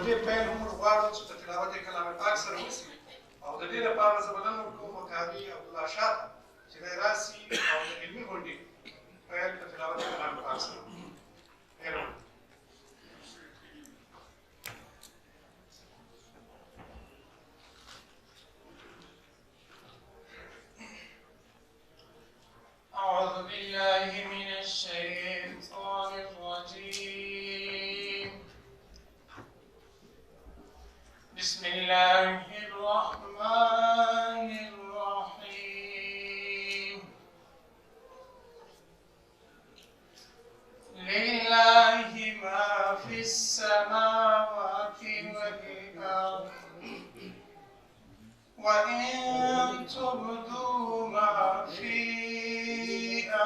دې پیل هم غواړو چې په تلاوت کلام پاک سره وشي او د دې لپاره زه بلنه ورکوم قاضي عبدالله شاه ته چې دی راسي او د علمي غونډې پیل په تلاوت کلام پاک سره مهرباني. أعوذ بالله من الشيطان الرجيم. بسم الله الرحمن الرحيم. لله ما في السماوات والأرض وإن تبدوا ما في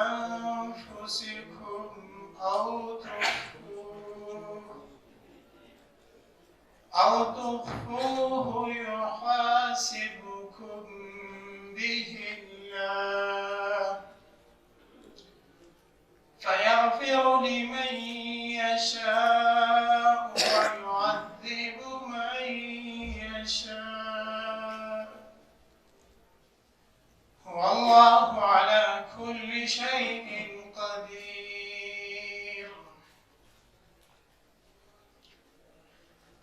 أنفسكم أو تخفوه يحاسبكم به الله فيغفر لمن يشاء ويعذب من يشاء والله على كل شيء قدير.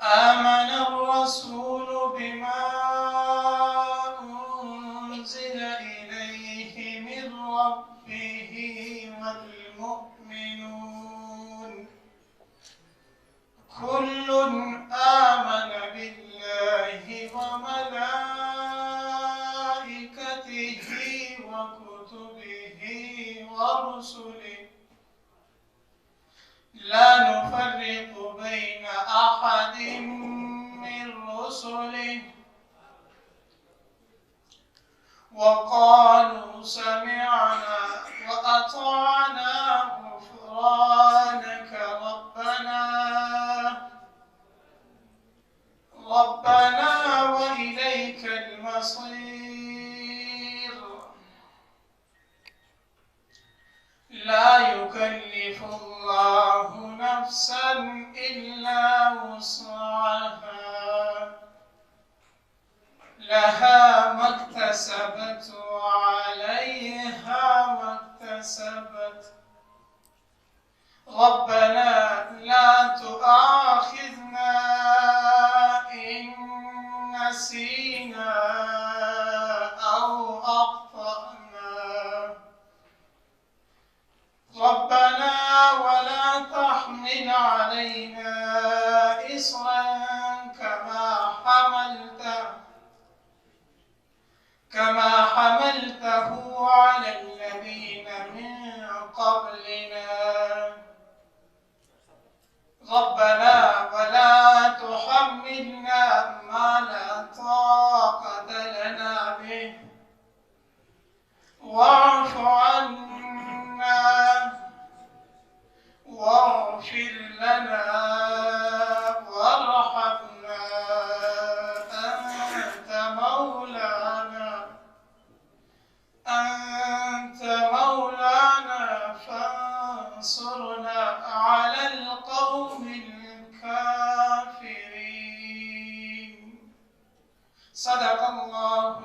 آمن الرسول بما أنزل إليه من ربه والمؤمنون كل آمن بالله وملائكته وكتبه ورسله لا نفرق بين أحد من رسله وقالوا سمعنا وأطعنا غفرانك ربنا وإليك المصير. لا يكلف الله نفسا إلا وسعها لها ما اكتسبت وعليها ما اكتسبت ربنا لا تؤاخذنا إن نسينا أو أخطأنا ربنا ولا تحمل علينا إصرا كما حملته على الذين من قبلنا ربنا ولا تحملنا ما لا طاقة لنا به واعف عنا واغفر لنا وارحمنا أنت مولانا فانصرنا على القوم الكافرين. صدق الله